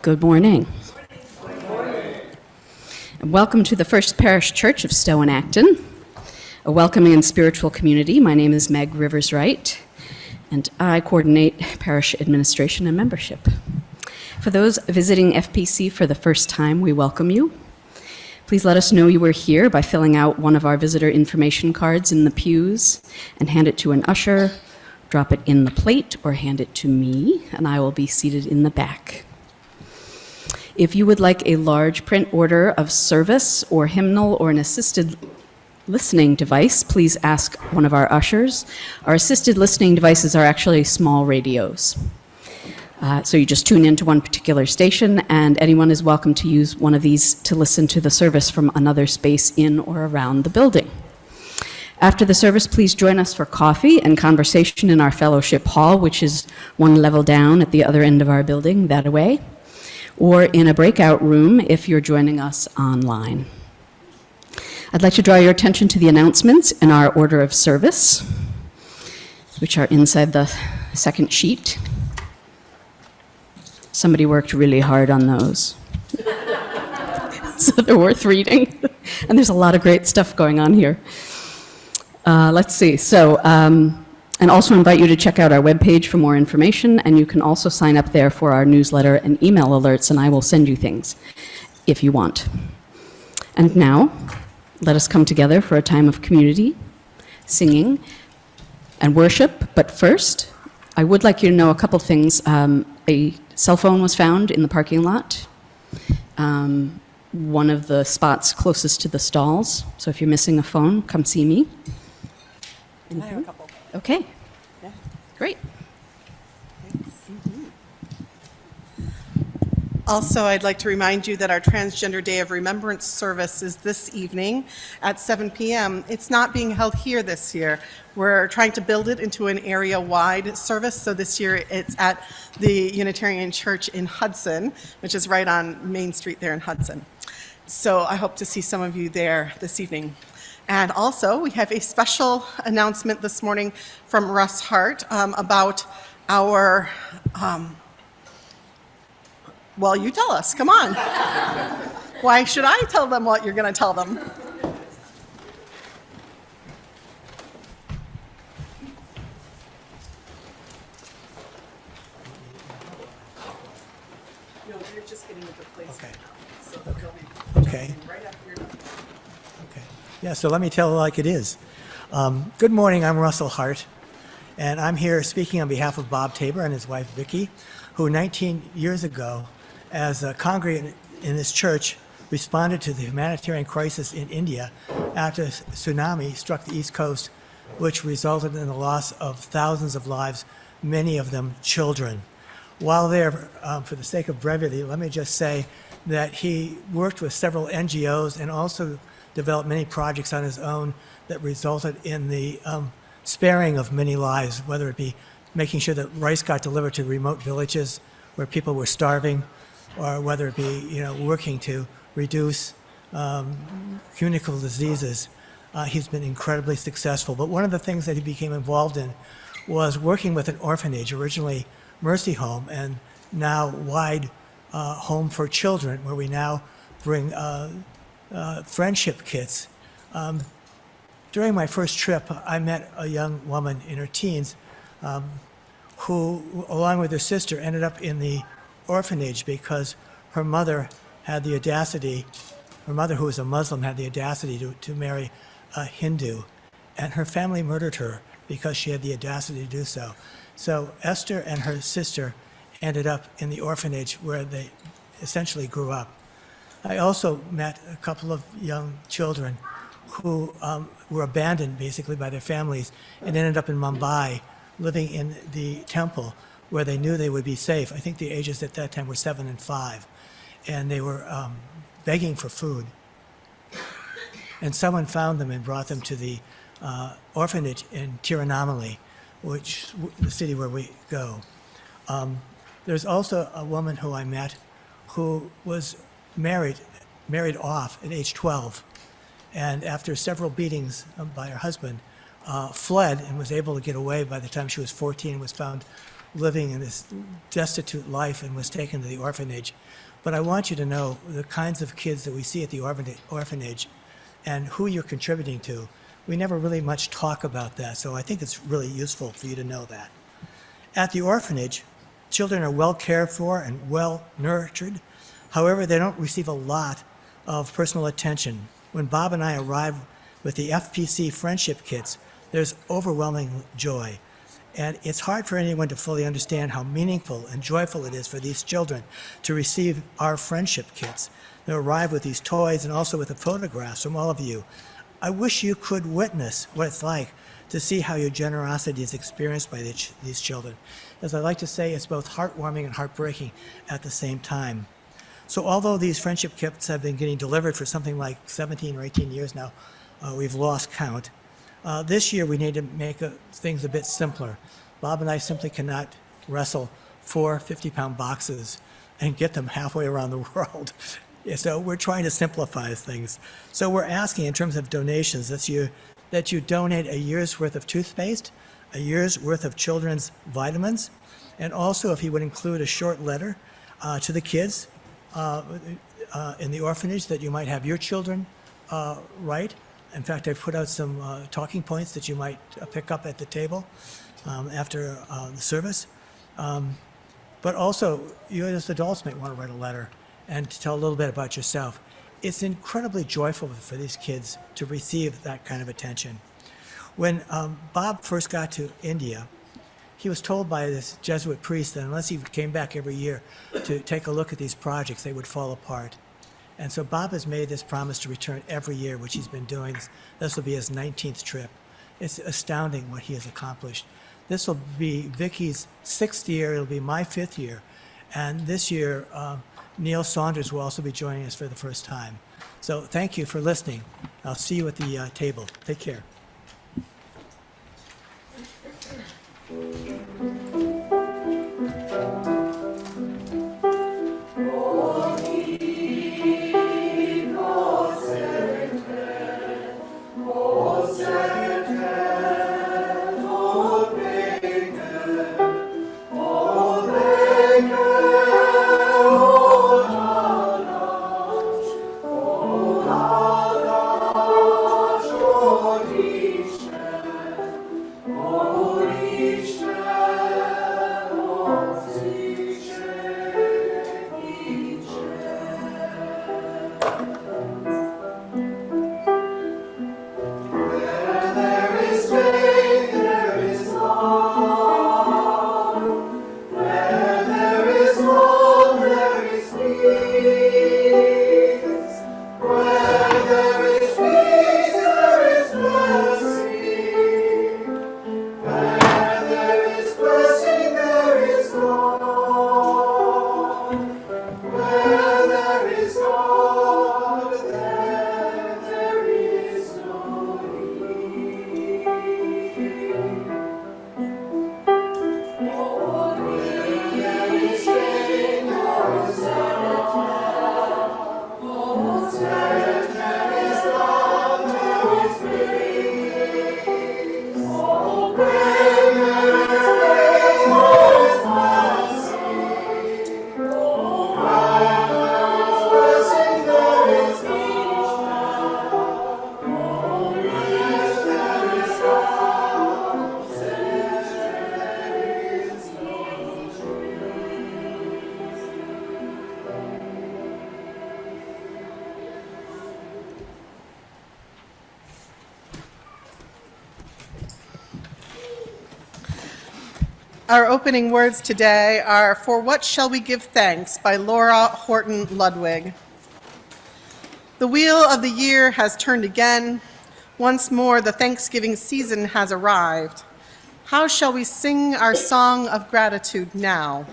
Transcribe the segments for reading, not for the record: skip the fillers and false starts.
Good morning. And welcome to the First Parish Church of Stowe and Acton, a welcoming and spiritual community. My name is Meg Rivers-Wright, and I coordinate parish administration and membership. For those visiting FPC for the first time, we welcome you. Please let us know you were here by filling out one of our visitor information cards in the pews and hand it to an usher, drop it in the plate, or hand it to me, and I will be seated in the back. If you would like a large print order of service or hymnal or an assisted listening device, please ask one of our ushers. Our assisted listening devices are actually small radios. So you just tune into one particular station, and anyone is welcome to use one of these to listen to the service from another space in or around the building. After the service, please join us for coffee and conversation in our fellowship hall, which is one level down at the other end of our building, that way, or in a breakout room if you're joining us online. I'd like to draw your attention to the announcements in our order of service, which are inside the second sheet. Somebody worked really hard on those. So they're worth reading. And there's a lot of great stuff going on here. Let's see. And also invite you to check out our webpage for more information, and you can also sign up there for our newsletter and email alerts, and I will send you things if you want. And now, let us come together for a time of community, singing, and worship. But first, I would like you to know a couple things. A cell phone was found in the parking lot, one of the spots closest to the stalls. So if you're missing a phone, come see me. I have a couple. Okay. Yeah. Great. Thanks. Also, I'd like to remind you that our Transgender Day of Remembrance service is this evening at 7 p.m. It's not being held here this year. We're trying to build it into an area-wide service, so this year it's at the Unitarian Church in Hudson, which is right on Main Street there in Hudson. So I hope to see some of you there this evening. And also, we have a special announcement this morning from Russ Hart about our, well, you tell us, come on. Why should I tell them what you're going to tell them? No, you're just getting a good place. Okay. So they'll be Okay. right after you're done. Okay. Yeah, so let me tell it like it is. Good morning, I'm Russell Hart, and I'm here speaking on behalf of Bob Tabor and his wife Vicki, who 19 years ago, as a congregant in this church, responded to the humanitarian crisis in India after a tsunami struck the East Coast, which resulted in the loss of thousands of lives, many of them children. While there, for the sake of brevity, let me just say that he worked with several NGOs and also developed many projects on his own that resulted in the sparing of many lives, whether it be making sure that rice got delivered to remote villages where people were starving, or whether it be working to reduce communicable diseases. He's been incredibly successful. But one of the things that he became involved in was working with an orphanage, originally Mercy Home, and now Wide Home for Children, where we now bring friendship kits. During my first trip, I met a young woman in her teens who, along with her sister, ended up in the orphanage because her mother had the audacity, her mother, who was a Muslim, had the audacity to marry a Hindu, and her family murdered her because she had the audacity to do so. So Esther and her sister ended up in the orphanage where they essentially grew up. I also met a couple of young children who were abandoned basically by their families and ended up in Mumbai, living in the temple where they knew they would be safe. I think the ages at that time were 7 and 5, and they were begging for food. And someone found them and brought them to the orphanage in Tirunelveli, which the city where we go. There's also a woman who I met who was married off at age 12, and after several beatings by her husband, fled and was able to get away by the time she was 14, was found living in this destitute life and was taken to the orphanage. But I want you to know the kinds of kids that we see at the orphanage and who you're contributing to. We never really much talk about that, so I think it's really useful for you to know that. At the orphanage, children are well cared for and well nurtured. However, they don't receive a lot of personal attention. When Bob and I arrived with the FPC friendship kits, there's overwhelming joy. And it's hard for anyone to fully understand how meaningful and joyful it is for these children to receive our friendship kits. They arrive with these toys and also with the photographs from all of you. I wish you could witness what it's like to see how your generosity is experienced by these children. As I like to say, it's both heartwarming and heartbreaking at the same time. So although these friendship kits have been getting delivered for something like 17 or 18 years now, we've lost count. This year we need to make things a bit simpler. Bob and I simply cannot wrestle 4 50-pound boxes and get them halfway around the world. So we're trying to simplify things. So we're asking in terms of donations that you donate a year's worth of toothpaste, a year's worth of children's vitamins, and also if you would include a short letter to the kids in the orphanage that you might have your children write. In fact, I've put out some talking points that you might pick up at the table after the service. But also, you as adults might want to write a letter and to tell a little bit about yourself. It's incredibly joyful for these kids to receive that kind of attention. When Bob first got to India, he was told by this Jesuit priest that unless he came back every year to take a look at these projects, they would fall apart. And so Bob has made this promise to return every year, which he's been doing. This will be his 19th trip. It's astounding what he has accomplished. This will be Vicky's 6th year. It'll be my 5th year. And this year, Neil Saunders will also be joining us for the first time. So thank you for listening. I'll see you at the table. Take care. Our opening words today are "For What Shall We Give Thanks" by Laura Horton Ludwig. The wheel of the year has turned again. Once more, the Thanksgiving season has arrived. How shall we sing our song of gratitude now?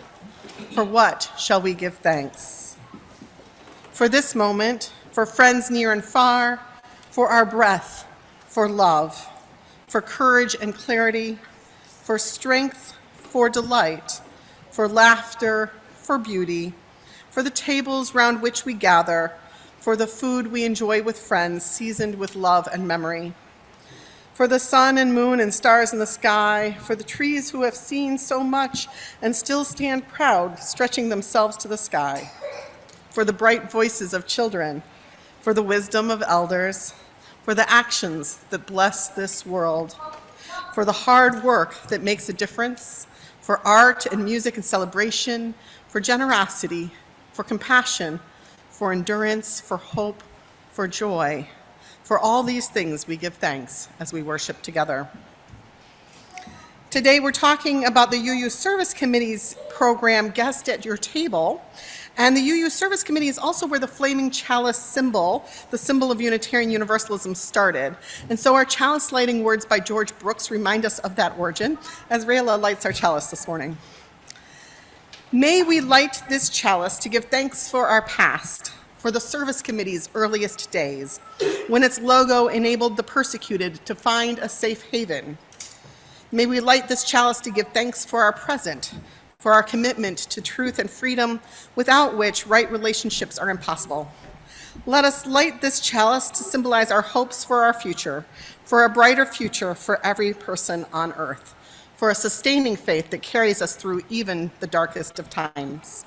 For what shall we give thanks? For this moment, for friends near and far, for our breath, for love, for courage and clarity, for strength, for delight, for laughter, for beauty, for the tables round which we gather, for the food we enjoy with friends seasoned with love and memory, for the sun and moon and stars in the sky, for the trees who have seen so much and still stand proud, stretching themselves to the sky, for the bright voices of children, for the wisdom of elders, for the actions that bless this world, for the hard work that makes a difference, for art and music and celebration, for generosity, for compassion, for endurance, for hope, for joy. For all these things we give thanks as we worship together. Today we're talking about the UU Service Committee's program, Guest at Your Table. And the UU Service Committee is also where the flaming chalice symbol, the symbol of Unitarian Universalism, started. And so our chalice lighting words by George Brooks remind us of that origin, as Rayla lights our chalice this morning. May we light this chalice to give thanks for our past, for the Service Committee's earliest days, when its logo enabled the persecuted to find a safe haven. May we light this chalice to give thanks for our present, for our commitment to truth and freedom, without which right relationships are impossible. Let us light this chalice to symbolize our hopes for our future, for a brighter future for every person on earth, for a sustaining faith that carries us through even the darkest of times.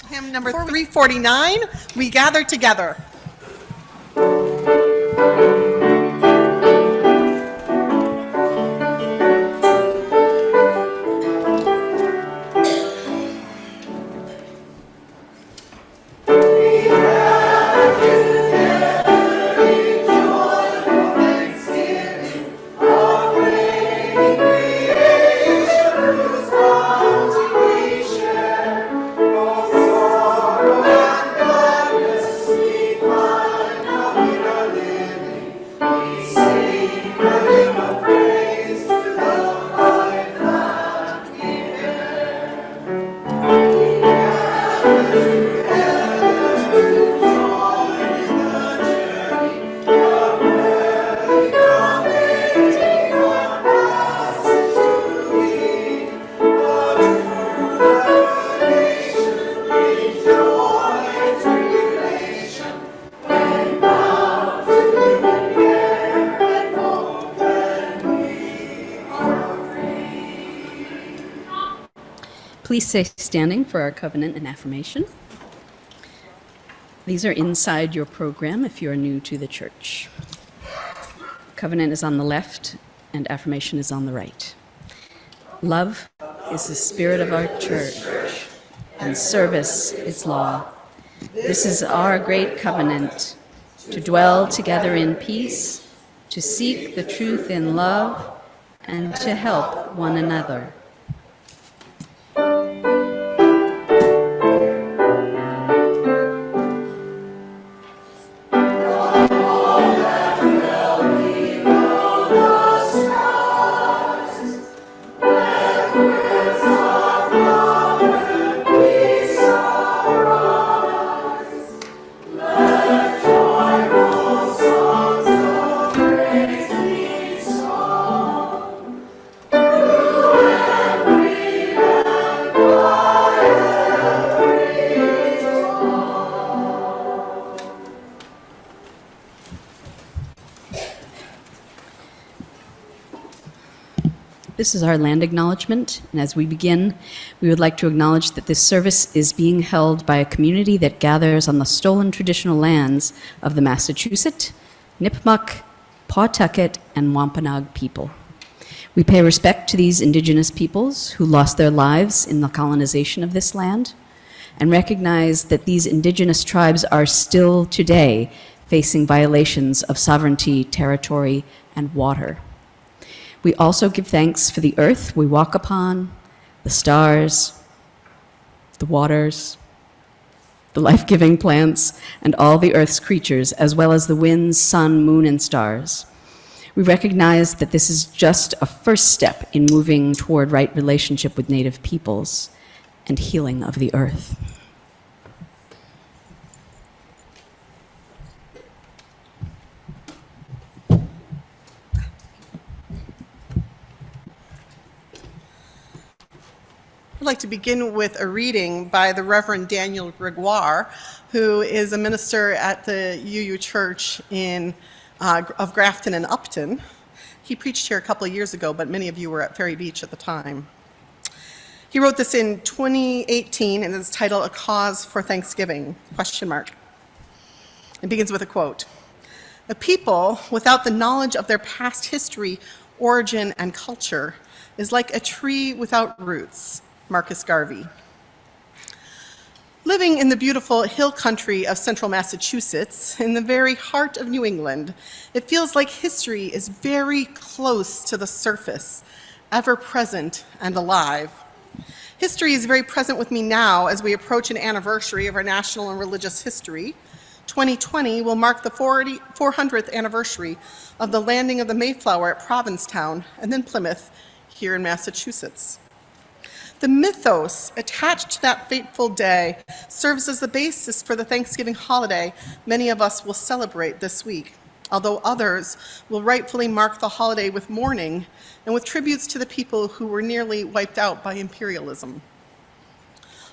Hymn number 349, We Gather Together. Please stay standing for our covenant and affirmation. These are inside your program if you're new to the church. Covenant is on the left and affirmation is on the right. Love is the spirit of our church and service its law. This is our great covenant, to dwell together in peace, to seek the truth in love, and to help one another. This is our land acknowledgement, and as we begin, we would like to acknowledge that this service is being held by a community that gathers on the stolen traditional lands of the Massachusetts, Nipmuc, Pawtucket, and Wampanoag people. We pay respect to these indigenous peoples who lost their lives in the colonization of this land, and recognize that these indigenous tribes are still today facing violations of sovereignty, territory, and water. We also give thanks for the earth we walk upon, the stars, the waters, the life-giving plants, and all the earth's creatures, as well as the winds, sun, moon, and stars. We recognize that this is just a first step in moving toward right relationship with Native peoples and healing of the earth. I'd like to begin with a reading by the Reverend Daniel Gregoire, who is a minister at the UU Church of Grafton and Upton. He preached here a couple of years ago, but many of you were at Ferry Beach at the time. He wrote this in 2018, and it's titled A Cause for Thanksgiving, ? It begins with a quote. "A people without the knowledge of their past history, origin, and culture is like a tree without roots." Marcus Garvey. Living in the beautiful hill country of central Massachusetts, in the very heart of New England, it feels like history is very close to the surface, ever present and alive. History is very present with me now as we approach an anniversary of our national and religious history. 2020 will mark the 400th anniversary of the landing of the Mayflower at Provincetown and then Plymouth here in Massachusetts. The mythos attached to that fateful day serves as the basis for the Thanksgiving holiday many of us will celebrate this week, although others will rightfully mark the holiday with mourning and with tributes to the people who were nearly wiped out by imperialism.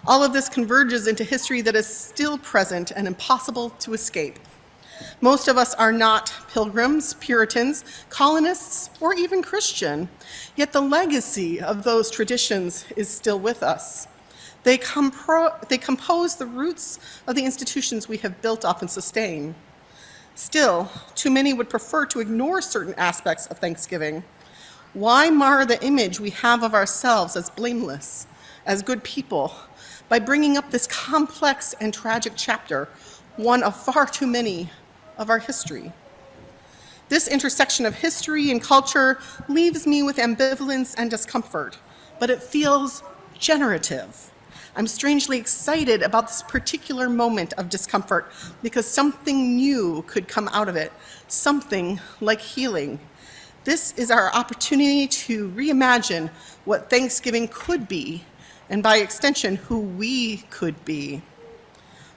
All of this converges into history that is still present and impossible to escape. Most of us are not pilgrims, Puritans, colonists, or even Christian, yet the legacy of those traditions is still with us. They compose the roots of the institutions we have built up and sustained. Still, too many would prefer to ignore certain aspects of Thanksgiving. Why mar the image we have of ourselves as blameless, as good people, by bringing up this complex and tragic chapter, one of far too many of our history? This intersection of history and culture leaves me with ambivalence and discomfort, but it feels generative. I'm strangely excited about this particular moment of discomfort because something new could come out of it, something like healing. This is our opportunity to reimagine what Thanksgiving could be, and by extension, who we could be.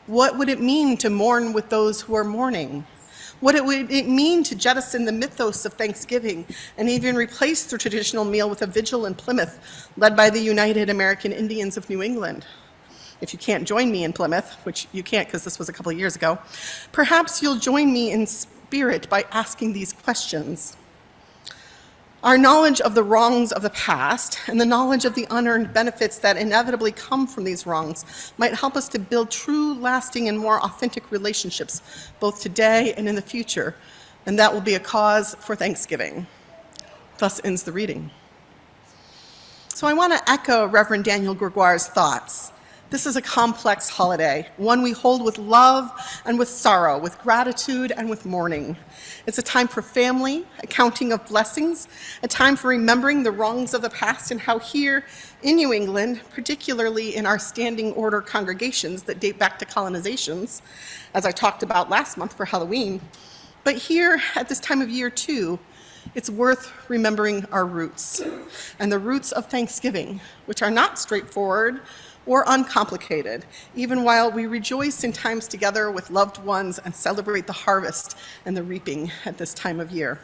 What would it mean to mourn with those who are mourning? What would it mean to jettison the mythos of Thanksgiving and even replace the traditional meal with a vigil in Plymouth led by the United American Indians of New England? If you can't join me in Plymouth, which you can't because this was a couple of years ago, perhaps you'll join me in spirit by asking these questions. Our knowledge of the wrongs of the past and the knowledge of the unearned benefits that inevitably come from these wrongs might help us to build true, lasting, and more authentic relationships, both today and in the future, and that will be a cause for Thanksgiving. Thus ends the reading. So I want to echo Reverend Daniel Gregoire's thoughts. This is a complex holiday, one we hold with love and with sorrow, with gratitude and with mourning. It's a time for family, a counting of blessings, a time for remembering the wrongs of the past and how here in New England, particularly in our standing order congregations that date back to colonizations, as I talked about last month for Halloween, but here at this time of year too, it's worth remembering our roots and the roots of Thanksgiving, which are not straightforward or uncomplicated, even while we rejoice in times together with loved ones and celebrate the harvest and the reaping at this time of year.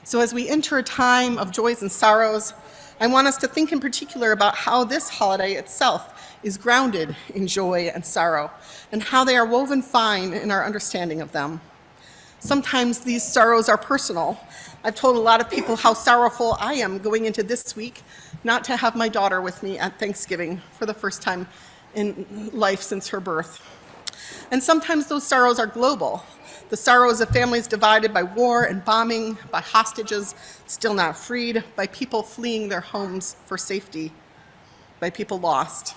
So as we enter a time of joys and sorrows, I want us to think in particular about how this holiday itself is grounded in joy and sorrow, and how they are woven fine in our understanding of them. Sometimes these sorrows are personal. I've told a lot of people how sorrowful I am going into this week not to have my daughter with me at Thanksgiving for the first time in life since her birth. And sometimes those sorrows are global. The sorrows of families divided by war and bombing, by hostages still not freed, by people fleeing their homes for safety, by people lost.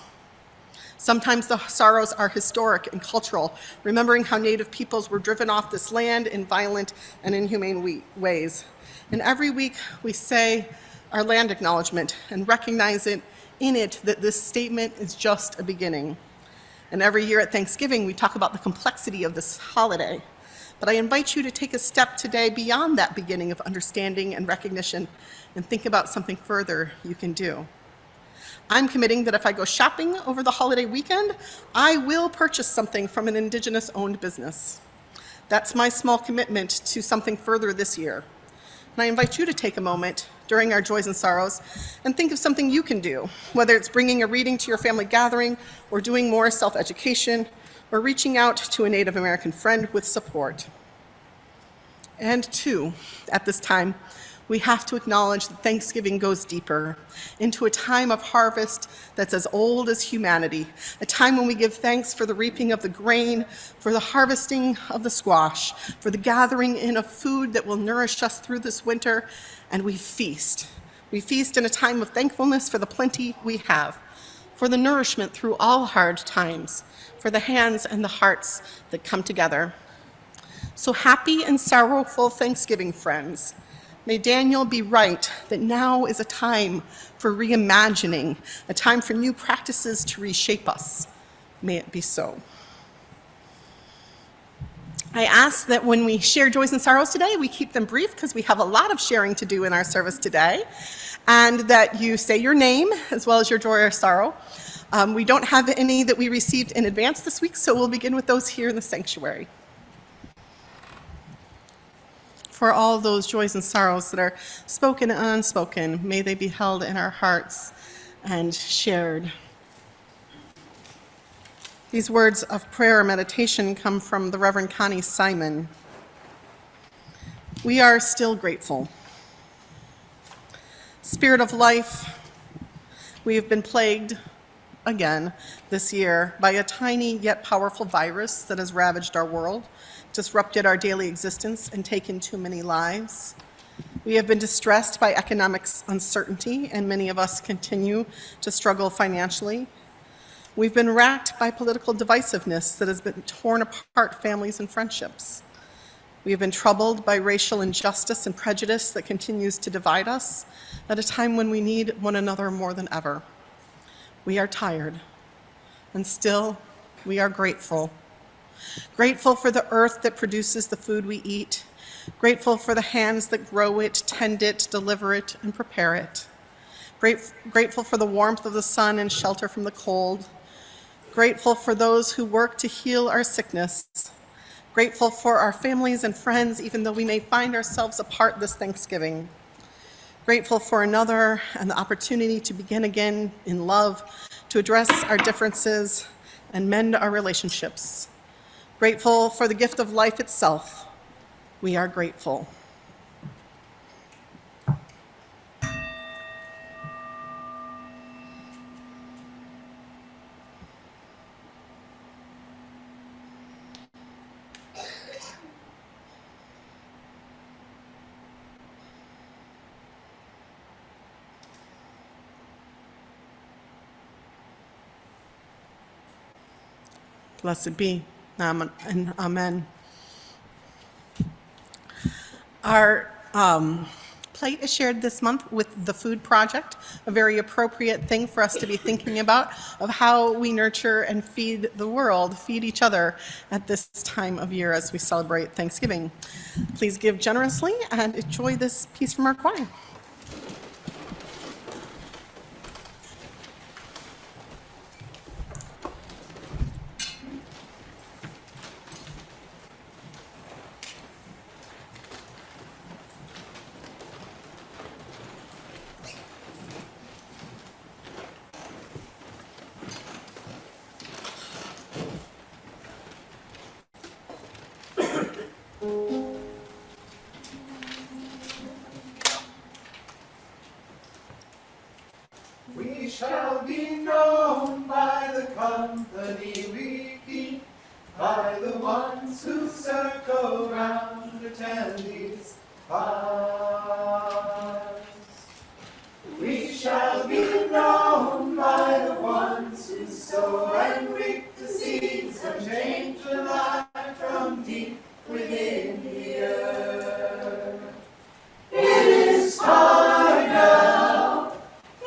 Sometimes the sorrows are historic and cultural, remembering how Native peoples were driven off this land in violent and inhumane ways. And every week we say our land acknowledgement and recognize in it that this statement is just a beginning. And every year at Thanksgiving, we talk about the complexity of this holiday. But I invite you to take a step today beyond that beginning of understanding and recognition and think about something further you can do. I'm committing that if I go shopping over the holiday weekend, I will purchase something from an Indigenous-owned business. That's my small commitment to something further this year. And I invite you to take a moment during our joys and sorrows and think of something you can do, whether it's bringing a reading to your family gathering or doing more self-education or reaching out to a Native American friend with support. And two, at this time, We have to acknowledge that Thanksgiving goes deeper into a time of harvest that's as old as humanity, a time when we give thanks for the reaping of the grain, for the harvesting of the squash, for the gathering in of food that will nourish us through this winter, and we feast. We feast in a time of thankfulness for the plenty we have, for the nourishment through all hard times, for the hands and the hearts that come together. So happy and sorrowful Thanksgiving, friends. May Daniel be right that now is a time for reimagining, a time for new practices to reshape us. May it be so. I ask that when we share joys and sorrows today, we keep them brief because we have a lot of sharing to do in our service today, and that you say your name as well as your joy or sorrow. We don't have any that we received in advance this week, so we'll begin with those here in the sanctuary. For all those joys and sorrows that are spoken and unspoken, may they be held in our hearts and shared. These words of prayer or meditation come from the Reverend Connie Simon. We are still grateful. Spirit of life, we have been plagued again this year by a tiny yet powerful virus that has ravaged our world, disrupted our daily existence, and taken too many lives. We have been distressed by economic uncertainty, and many of us continue to struggle financially. We've been racked by political divisiveness that has been torn apart families and friendships. We have been troubled by racial injustice and prejudice that continues to divide us at a time when we need one another more than ever. We are tired, and still we are grateful. Grateful for the earth that produces the food we eat, grateful for the hands that grow it, tend it, deliver it, and prepare it. Grateful for the warmth of the sun and shelter from the cold. Grateful for those who work to heal our sickness. Grateful for our families and friends, even though we may find ourselves apart this Thanksgiving. Grateful for another and the opportunity to begin again in love, to address our differences and mend our relationships. Grateful for the gift of life itself. We are grateful. Blessed be. And amen. Our plate is shared this month with the Food Project, a very appropriate thing for us to be thinking about of how we nurture and feed the world, feed each other at this time of year as we celebrate Thanksgiving. Please give generously and enjoy this piece from our choir. We shall be known by the company we keep, by the ones who circle round attendees' hearts. We shall be known by the ones who sow and reap the seeds and change the life from deep within the earth. It is time now.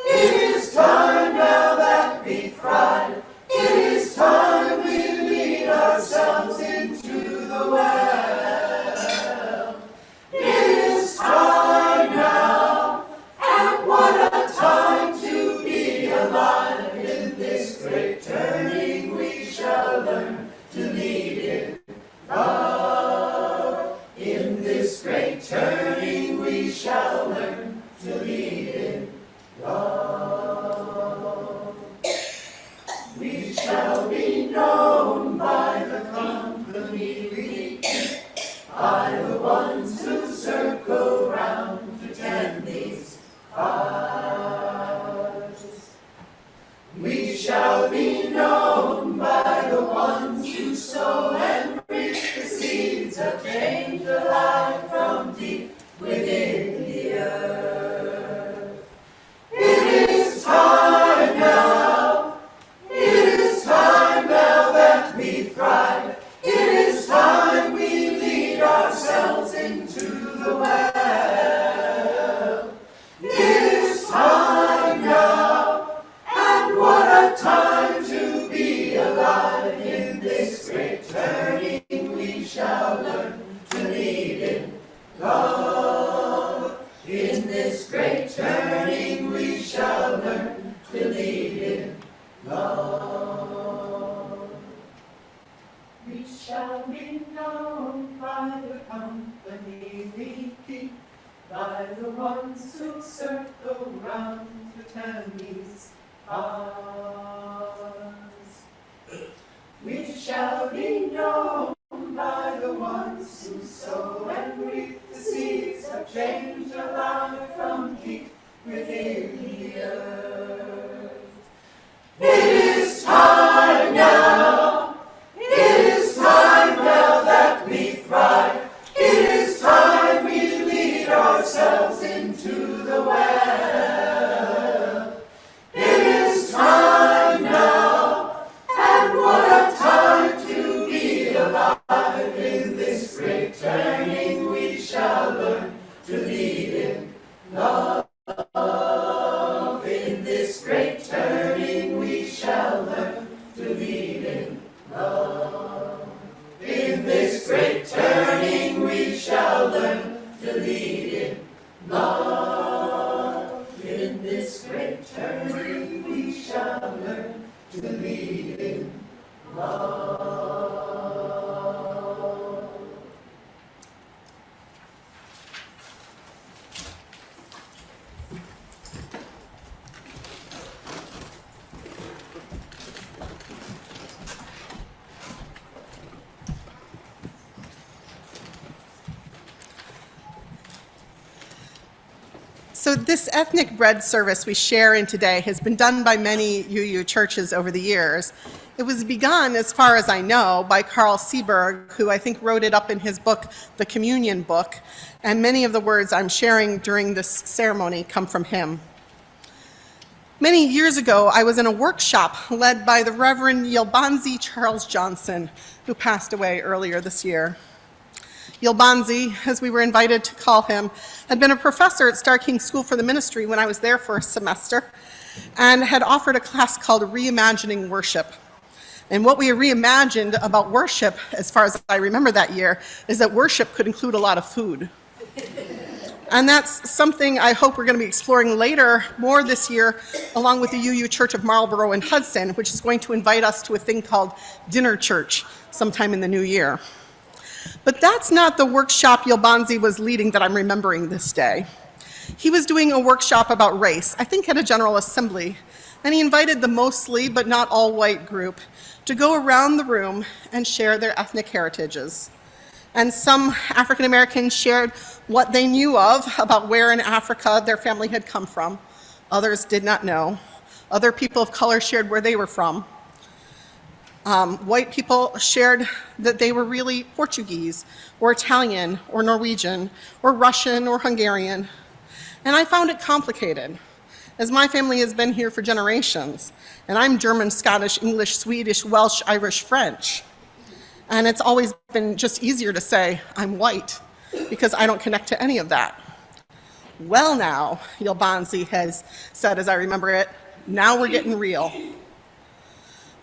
It is time now that we thrive. It is time we lead ourselves into the well. It is time now, and what a time to change the life from deep within the earth. It is time now. It is time now that we thrive. It is time we lead ourselves into the well. It is time now, and what a time to be alive. In this great turning we shall learn to lead in love. In this great turning we shall learn to lead in love. We shall be known by the company we keep, by the ones who circle round the Tammy's arms. We shall be known by the ones who sow and reap the seeds of change alive from deep within the earth. It is time now. It is time now that we thrive. It is time we lead ourselves into the well. It is time now, and what a time to be alive. In this great turning we shall learn to lead in love. In this great turning we shall learn to lead in love. In this great turning we shall learn to lead in love. In this great turning we shall learn to lead in love. So this ethnic bread service we share in today has been done by many UU churches over the years. It was begun, as far as I know, by Carl Seberg, who I think wrote it up in his book, The Communion Book, and many of the words I'm sharing during this ceremony come from him. Many years ago, I was in a workshop led by the Reverend Yelbanzi Charles Johnson, who passed away earlier this year. Yelbanzi, as we were invited to call him, had been a professor at Star King School for the Ministry when I was there for a semester, and had offered a class called Reimagining Worship. And what we reimagined about worship, as far as I remember that year, is that worship could include a lot of food. And that's something I hope we're going to be exploring later, more this year, along with the UU Church of Marlborough and Hudson, which is going to invite us to a thing called Dinner Church sometime in the new year. But that's not the workshop Yelbanzi was leading that I'm remembering this day. He was doing a workshop about race, I think at a General Assembly, and he invited the mostly but not all white group to go around the room and share their ethnic heritages. And some African Americans shared what they knew of about where in Africa their family had come from. Others did not know. Other people of color shared where they were from. White people shared that they were really Portuguese, or Italian, or Norwegian, or Russian, or Hungarian. And I found it complicated, as my family has been here for generations, and I'm German, Scottish, English, Swedish, Welsh, Irish, French. And it's always been just easier to say, I'm white, because I don't connect to any of that. Well now, Yelbanzi has said, as I remember it, now we're getting real.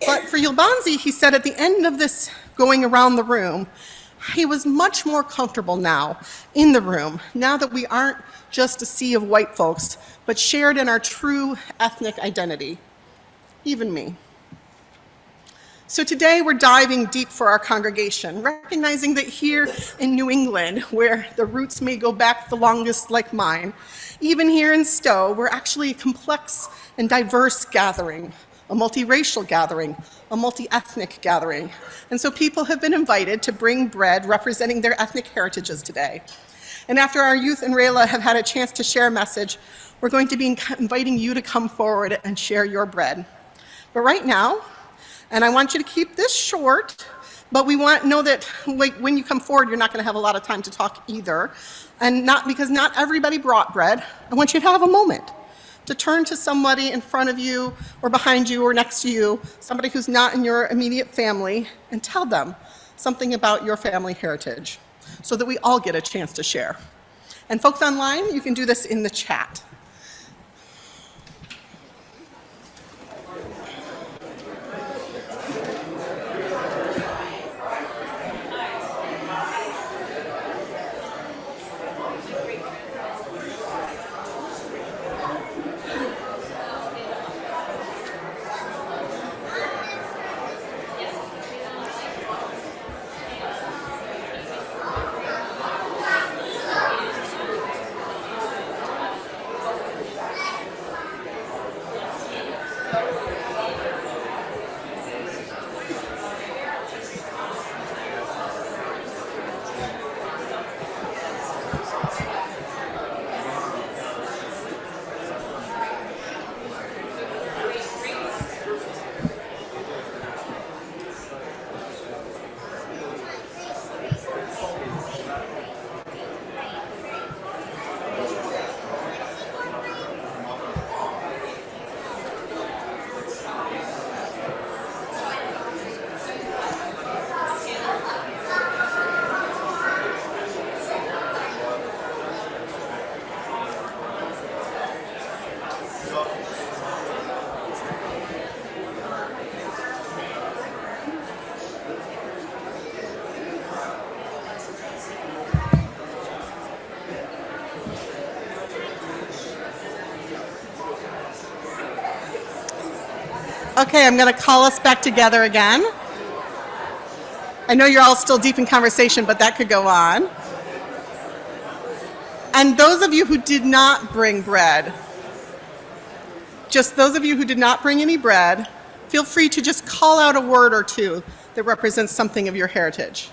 But for Yelbanzi, he said at the end of this going around the room, he was much more comfortable now in the room, now that we aren't just a sea of white folks, but shared in our true ethnic identity, even me. So today we're diving deep for our congregation, recognizing that here in New England, where the roots may go back the longest like mine, even here in Stowe, we're actually a complex and diverse gathering, a multiracial gathering, a multi-ethnic gathering. And so people have been invited to bring bread representing their ethnic heritages today. And after our youth and Rayla have had a chance to share a message, we're going to be inviting you to come forward and share your bread. But right now, and I want you to keep this short, But we want to know that when you come forward, you're not going to have a lot of time to talk either. And not because not everybody brought bread. I want you to have a moment to turn to somebody in front of you or behind you or next to you, somebody who's not in your immediate family, and tell them something about your family heritage so that we all get a chance to share. And folks online, you can do this in the chat. Okay, I'm going to call us back together again. I know you're all still deep in conversation, but that could go on. And those of you who did not bring bread, just those of you who did not bring any bread, feel free to just call out a word or two that represents something of your heritage.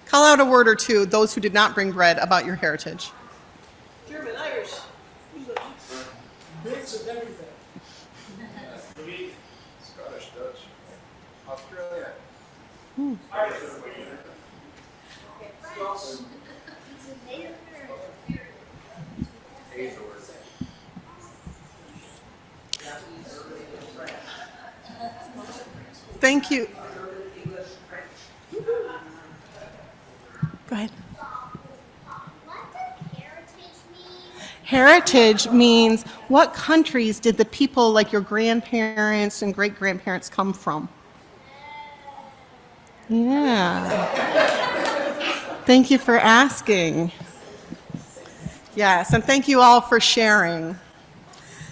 Call out a word or two, those who did not bring bread, about your heritage. German, Irish, mix of everything. Scottish, Dutch, Australia. Irish. Thank you. Go ahead. Heritage means what countries did the people like your grandparents and great-grandparents come from? Yeah. Thank you for asking. Yes, and thank you all for sharing.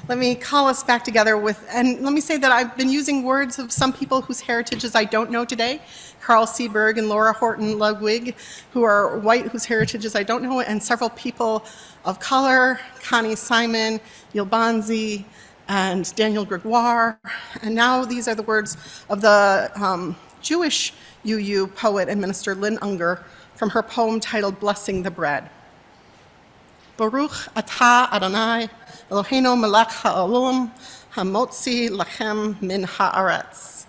Let me call us back together with, and let me say that I've been using words of some people whose heritages I don't know today. Carl Seaberg and Laura Horton Ludwig, who are white, whose heritages I don't know, and several people of color, Connie Simon, Yilbanzi, and Daniel Gregoire. And now these are the words of the Jewish UU poet and minister Lynn Unger from her poem titled Blessing the Bread. Baruch atah Adonai, Eloheinu melech ha'olam, hamotzi lachem min haaretz.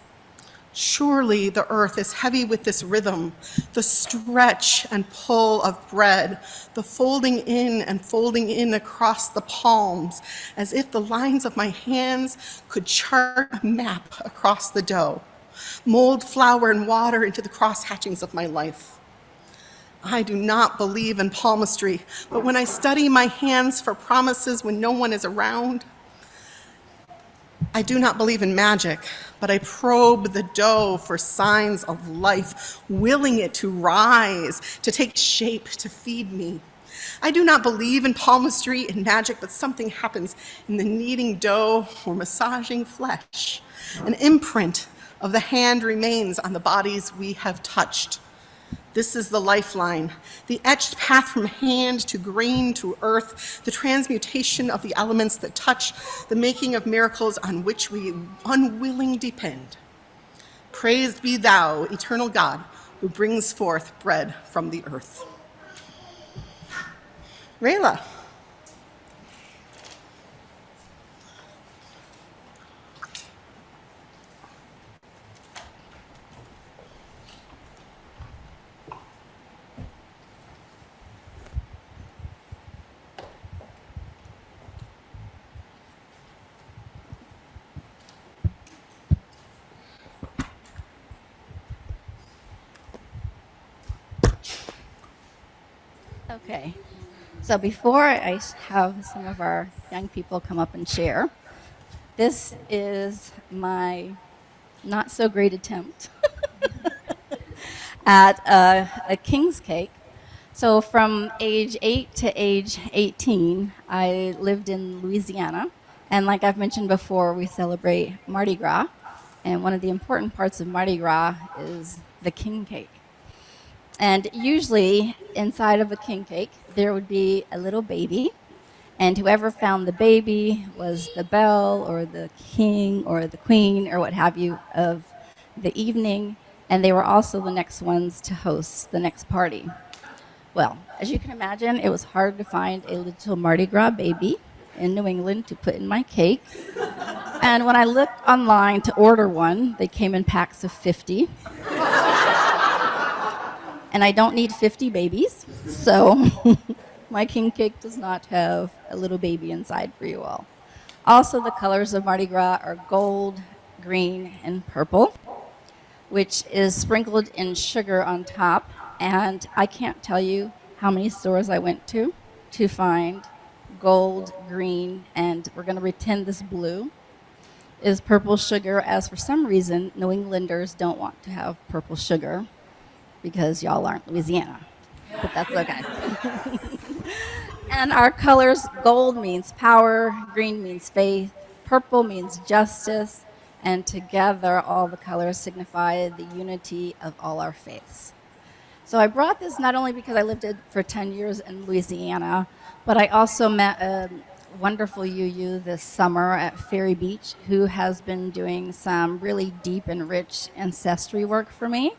Surely the earth is heavy with this rhythm, the stretch and pull of bread, the folding in across the palms, as if the lines of my hands could chart a map across the dough, mold flour and water into the cross-hatchings of my life. I do not believe in palmistry, but when I study my hands for promises when no one is around, I do not believe in magic, but I probe the dough for signs of life, willing it to rise, to take shape, to feed me. I do not believe in palmistry and magic, but something happens in the kneading dough or massaging flesh. An imprint of the hand remains on the bodies we have touched. This is the lifeline, the etched path from hand to grain to earth, the transmutation of the elements that touch, the making of miracles on which we unwilling depend. Praised be thou, eternal God, who brings forth bread from the earth. Rayla. Okay. So before I have some of our young people come up and share, this is my not so great attempt at a king's cake. So from age 8 to age 18, I lived in Louisiana. And like I've mentioned before, we celebrate Mardi Gras. And one of the important parts of Mardi Gras is the king cake. And usually inside of a king cake, there would be a little baby. And whoever found the baby was the belle or the king or the queen or what have you of the evening. And they were also the next ones to host the next party. Well, as you can imagine, it was hard to find a little Mardi Gras baby in New England to put in my cake. And when I looked online to order one, they came in packs of 50. And I don't need 50 babies, so my king cake does not have a little baby inside for you all. Also, the colors of Mardi Gras are gold, green, and purple, which is sprinkled in sugar on top. And I can't tell you how many stores I went to find gold, green, and we're going to pretend this blue is purple sugar, as for some reason, New Englanders don't want to have purple sugar because y'all aren't Louisiana, but that's okay. And our colors, gold means power, green means faith, purple means justice, and together all the colors signify the unity of all our faiths. So I brought this not only because I lived for 10 years in Louisiana, but I also met a wonderful UU this summer at Ferry Beach who has been doing some really deep and rich ancestry work for me.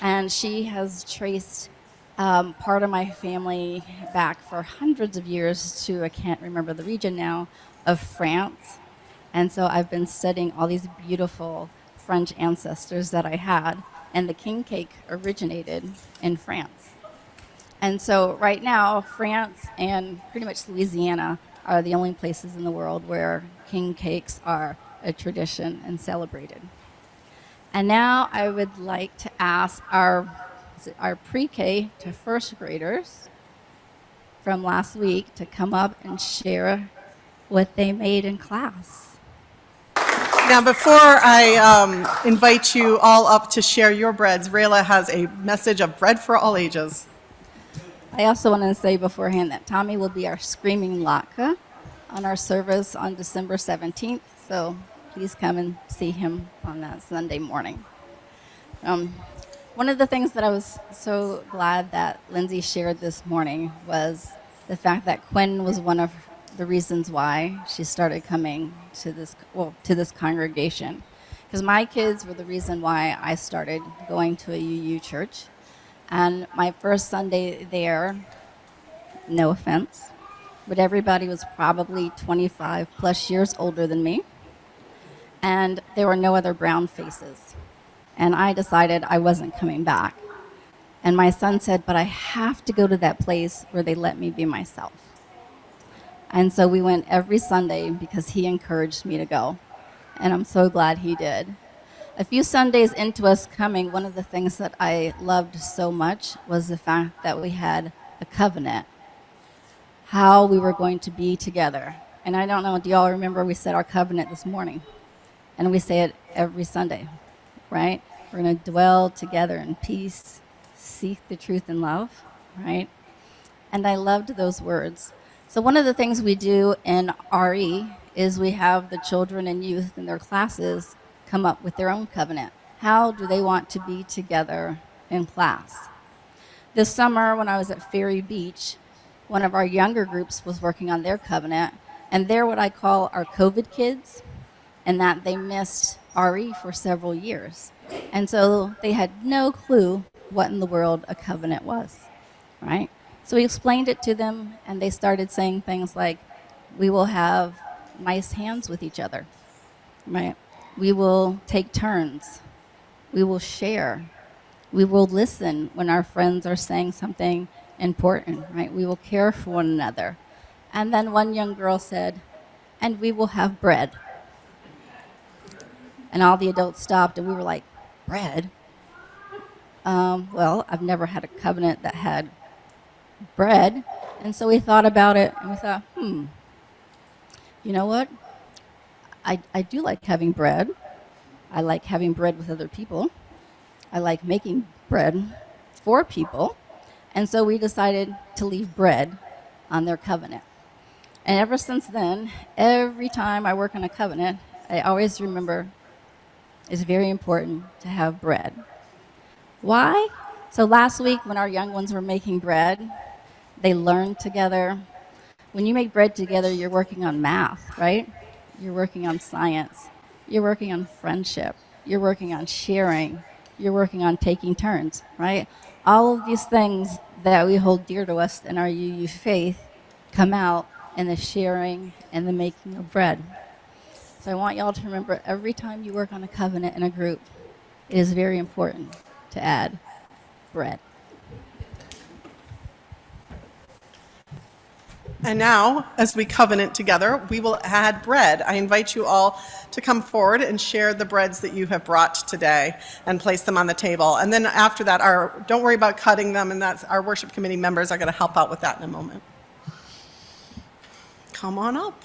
And she has traced part of my family back for hundreds of years to, I can't remember the region now, of France. And so I've been studying all these beautiful French ancestors that I had, and the king cake originated in France. And so right now, France and pretty much Louisiana are the only places in the world where king cakes are a tradition and celebrated. And now I would like to ask our pre-K to first graders from last week to come up and share what they made in class. Now, before I invite you all up to share your breads, Rayla has a message of bread for all ages. I also want to say beforehand that Tommy will be our screaming latke on our service on December 17th, so please come and see him on that Sunday morning. One of the things that I was so glad that Lindsay shared this morning was the fact that Quinn was one of the reasons why she started coming to this congregation. Because my kids were the reason why I started going to a UU church. And my first Sunday there, no offense, but everybody was probably 25 plus years older than me. And there were no other brown faces. And I decided I wasn't coming back. And my son said, but I have to go to that place where they let me be myself. And so we went every Sunday because he encouraged me to go. And I'm so glad he did. A few Sundays into us coming, one of the things that I loved so much was the fact that we had a covenant, how we were going to be together. And I don't know, do y'all remember we said our covenant this morning? And we say it every Sunday, right? We're going to dwell together in peace, seek the truth in love, right? And I loved those words. So one of the things we do in RE is we have the children and youth in their classes come up with their own covenant. How do they want to be together in class? This summer when I was at Ferry Beach, one of our younger groups was working on their covenant, and they're what I call our COVID kids, and that they missed RE for several years. And so they had no clue what in the world a covenant was, right? So we explained it to them, and they started saying things like, we will have nice hands with each other, right? We will take turns. We will share. We will listen when our friends are saying something important, right? We will care for one another. And then one young girl said, and we will have bread. And all the adults stopped, and we were like, bread? Well, I've never had a covenant that had bread. And so we thought about it and we thought, you know what? I do like having bread. I like having bread with other people. I like making bread for people. And so we decided to leave bread on their covenant. And ever since then, every time I work on a covenant, I always remember it's very important to have bread. Why? So last week when our young ones were making bread, they learned together. When you make bread together, you're working on math, right? You're working on science. You're working on friendship. You're working on sharing. You're working on taking turns, right? All of these things that we hold dear to us in our UU faith come out in the sharing and the making of bread. So I want y'all to remember every time you work on a covenant in a group, it is very important to add bread. And now, as we covenant together, we will add bread. I invite you all to come forward and share the breads that you have brought today and place them on the table. And then after that, don't worry about cutting them, and that's our worship committee members are going to help out with that in a moment. Come on up.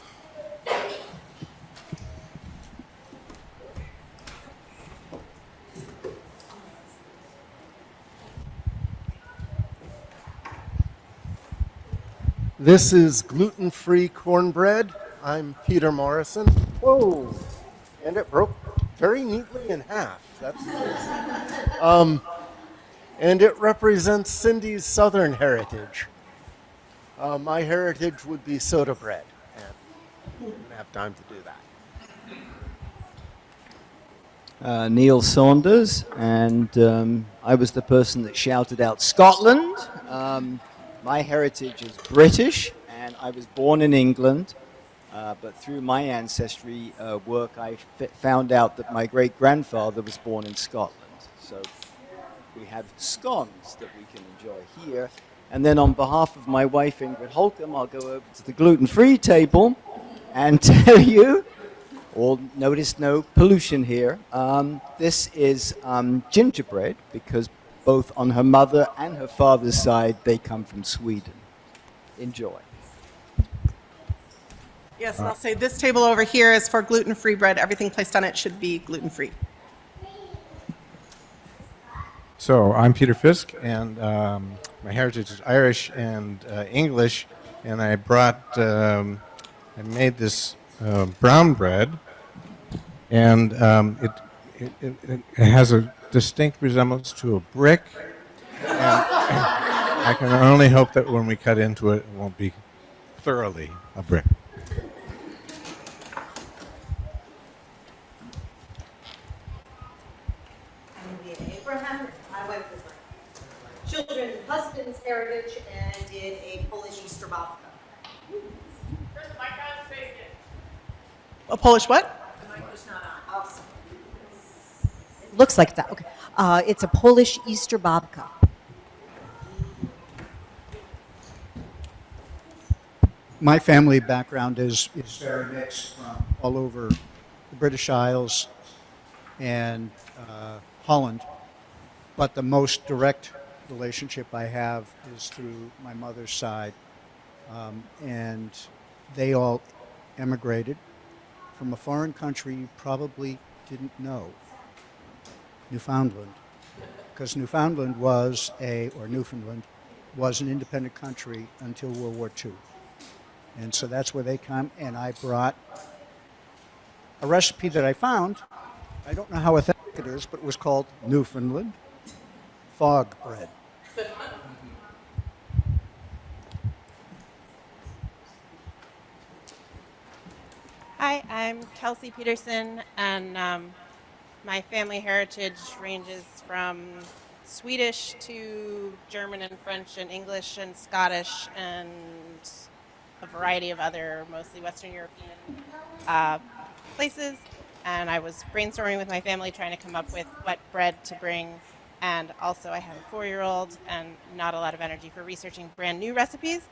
This is gluten-free cornbread. I'm Peter Morrison. Whoa! And it broke very neatly in half. That's nice. And it represents Cindy's Southern heritage. My heritage would be soda bread, and I didn't have time to do that. Neil Saunders, and I was the person that shouted out Scotland. My heritage is British, and I was born in England, but through my ancestry work, I found out that my great-grandfather was born in Scotland. So we have scones that we can enjoy here. And then on behalf of my wife, Ingrid Holcomb, I'll go over to the gluten-free table and tell you, or notice no pollution here, this is gingerbread, because both on her mother and her father's side, they come from Sweden. Enjoy. Yes, and I'll say this table over here is for gluten-free bread. Everything placed on it should be gluten-free. So I'm Peter Fisk, and my heritage is Irish and English, and I made this brown bread, and it has a distinct resemblance to a brick, and I can only hope that when we cut into it, it won't be thoroughly a brick. Abraham, my wife was my children's husband's heritage, and did a Polish Easter babka. A Polish what? Looks like that. Okay. It's a Polish Easter babka. My family background is very mixed from all over the British Isles and Holland, but the most direct relationship I have is through my mother's side, and they all emigrated from a foreign country you probably didn't know, Newfoundland, because Newfoundland was Newfoundland was an independent country until World War II. And so that's where they come, and I brought a recipe that I found. I don't know how authentic it is, but it was called Newfoundland fog bread. Hi, I'm Kelsey Peterson, and my family heritage ranges from Swedish to German and French and English and Scottish and a variety of other, mostly Western European places. And I was brainstorming with my family trying to come up with what bread to bring. And also I have a 4-year-old and not a lot of energy for researching brand new recipes.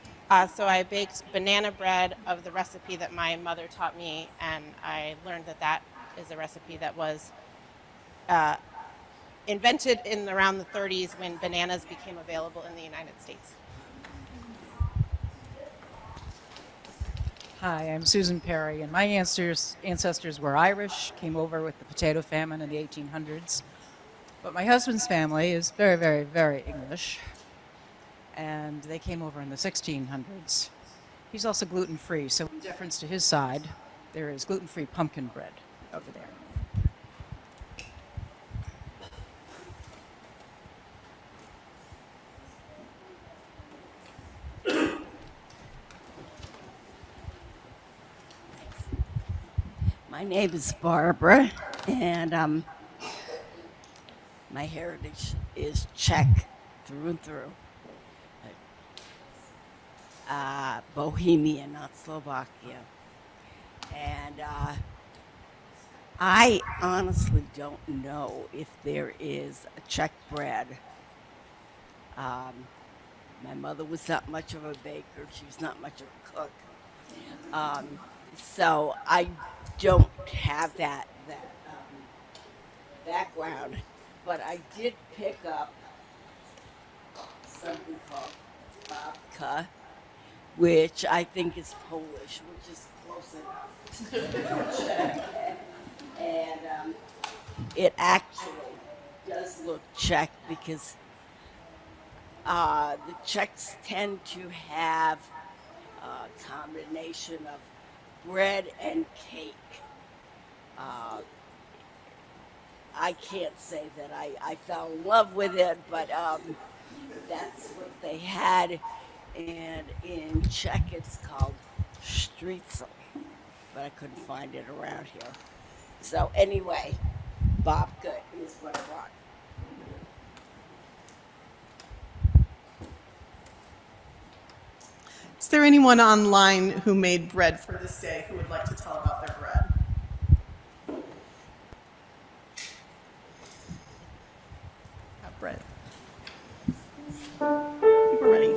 So I baked banana bread of the recipe that my mother taught me, and I learned that that is a recipe that was invented in around the 30s when bananas became available in the United States. Hi, I'm Susan Perry, and my ancestors were Irish, came over with the potato famine in the 1800s. But my husband's family is very, very, very English, and they came over in the 1600s. He's also gluten-free, so in deference to his side, there is gluten-free pumpkin bread over there. My name is Barbara, and my heritage is Czech through and through. Bohemia, not Slovakia. And I honestly don't know if there is a Czech bread. My mother was not much of a baker. She was not much of a cook. So I don't have that background, but I did pick up something called babka, which I think is Polish, which is close enough to Czech. And it actually does look Czech because the Czechs tend to have a combination of bread and cake. I can't say that I fell in love with it, but that's what they had. And in Czech, it's called strítzel, but I couldn't find it around here. So anyway, babka is what I brought. Is there anyone online who made bread for this day who would like to tell about their bread? Have bread. I think we're ready.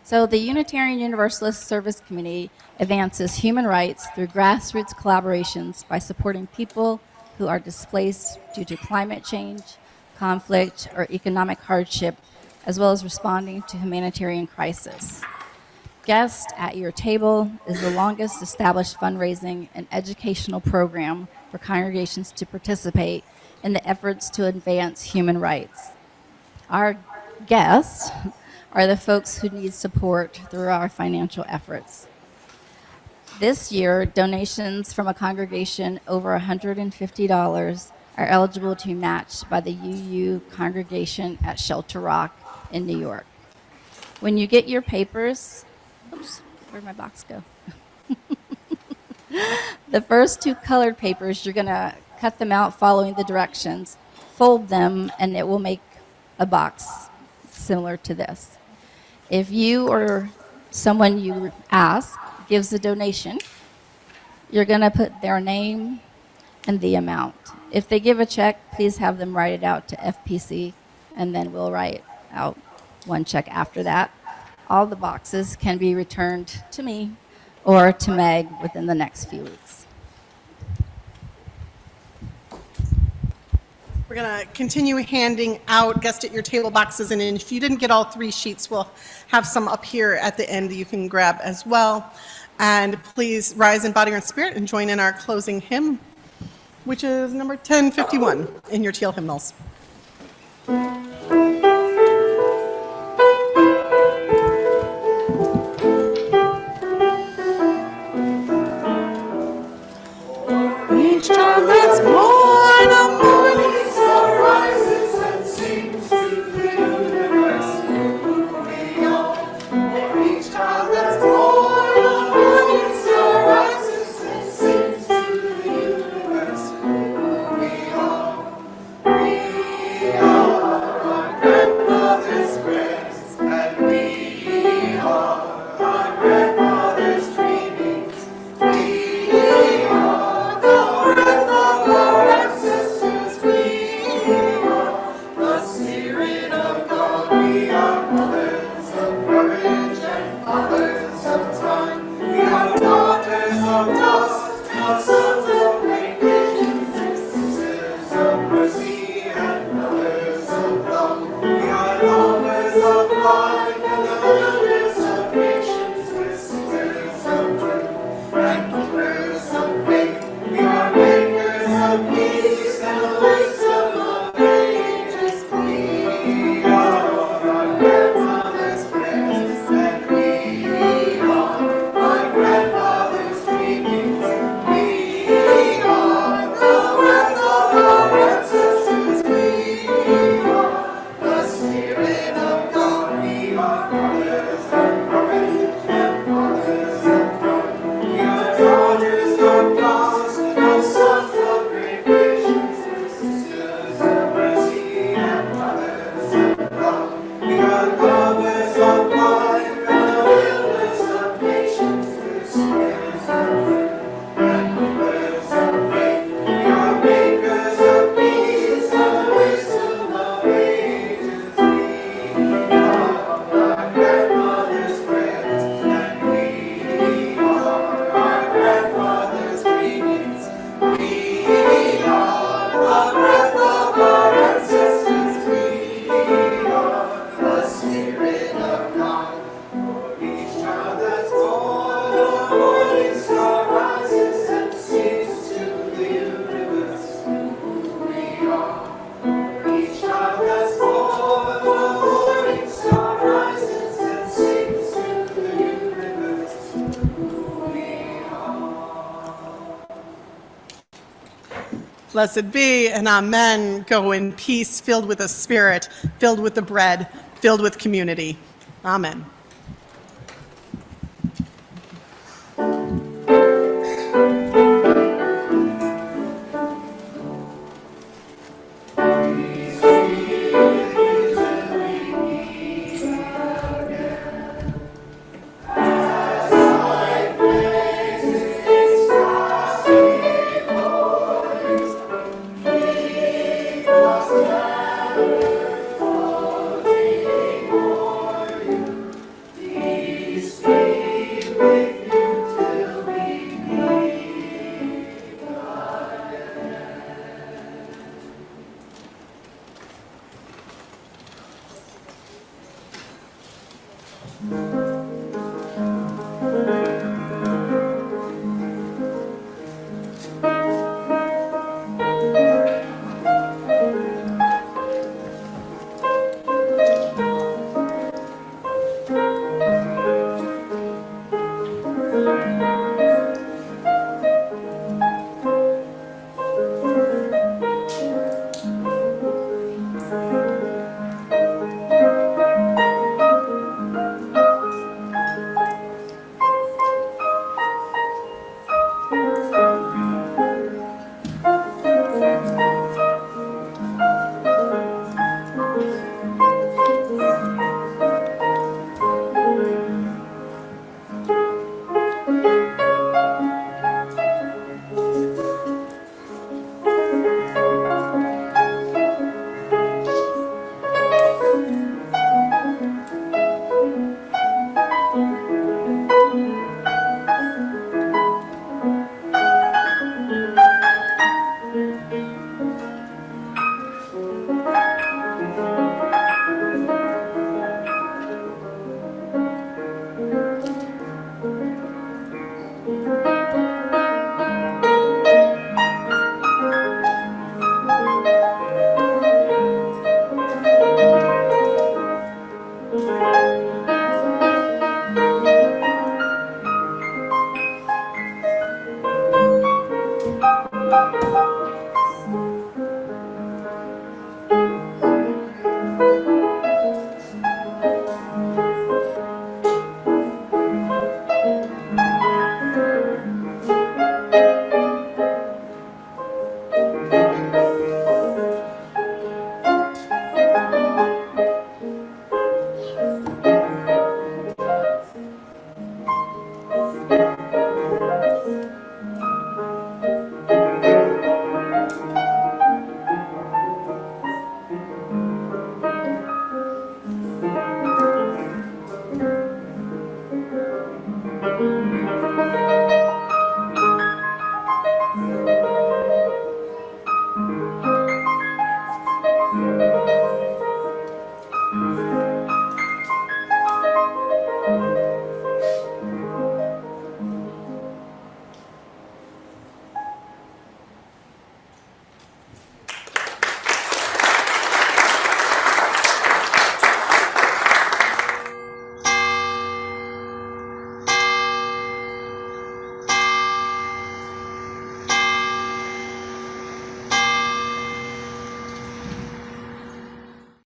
So the Unitarian Universalist Service Committee advances human rights through grassroots collaborations by supporting people who are displaced due to climate change, conflict, or economic hardship, as well as responding to humanitarian crisis. Guest at Your Table is the longest established fundraising and educational program for congregations to participate in the efforts to advance human rights. Our guests are the folks who need support through our financial efforts. This year, donations from a congregation over $150 are eligible to be matched by the UU congregation at Shelter Rock in New York. When you get your papers, oops, where'd my box go? The first 2 colored papers, you're gonna cut them out following the directions, fold them, and it will make a box similar to this. If you or someone you ask gives a donation, you're gonna put their name and the amount. If they give a check, please have them write it out to FPC, and then we'll write out 1 check after that. All the boxes can be returned to me or to Meg within the next few weeks. We're going to continue handing out guest at your table boxes, and if you didn't get all 3 sheets, we'll have some up here at the end that you can grab as well. And please rise in body and spirit and join in our closing hymn, which is number 1051 in your teal hymnals. Each child that's born, a morning star rises and sings to the universe who we are. For each child that's born, a morning star rises and sings to the universe who we are. We are our grandmother's prayers, and we are our grandmother's dreamings. We are the breath of our ancestors. We are the Spirit of God. We are mothers of courage and fathers of time. We are daughters of dust, and sons of great visions, sisters of mercy and mothers of love. We are lovers of life and elders of nations, whispers of truth and keepers of faith. We are makers of peace and the wisdom of ages. We are our grandmother's prayers, and we are our grandfather's dreamings. We are the breath of our ancestors. We are the Spirit of God. We are mothers of courage and fathers of God. We are daughters of God, no sons of great visions, sisters of mercy and mothers of love. We are lovers of life and builders of nations, whispers of truth and keepers of faith. We are makers of peace and the wisdom of ages. We are our grandmother's prayers, and we are our grandfather's dreamings. We are the breath of our ancestors. We are the Spirit of God. For each child that's born, a morning star rises and sings to the universe who we are. For each child that's born, a morning star rises and sings to the universe who we are. Blessed be and amen. Go in peace, filled with the Spirit, filled with the bread, filled with community. Amen.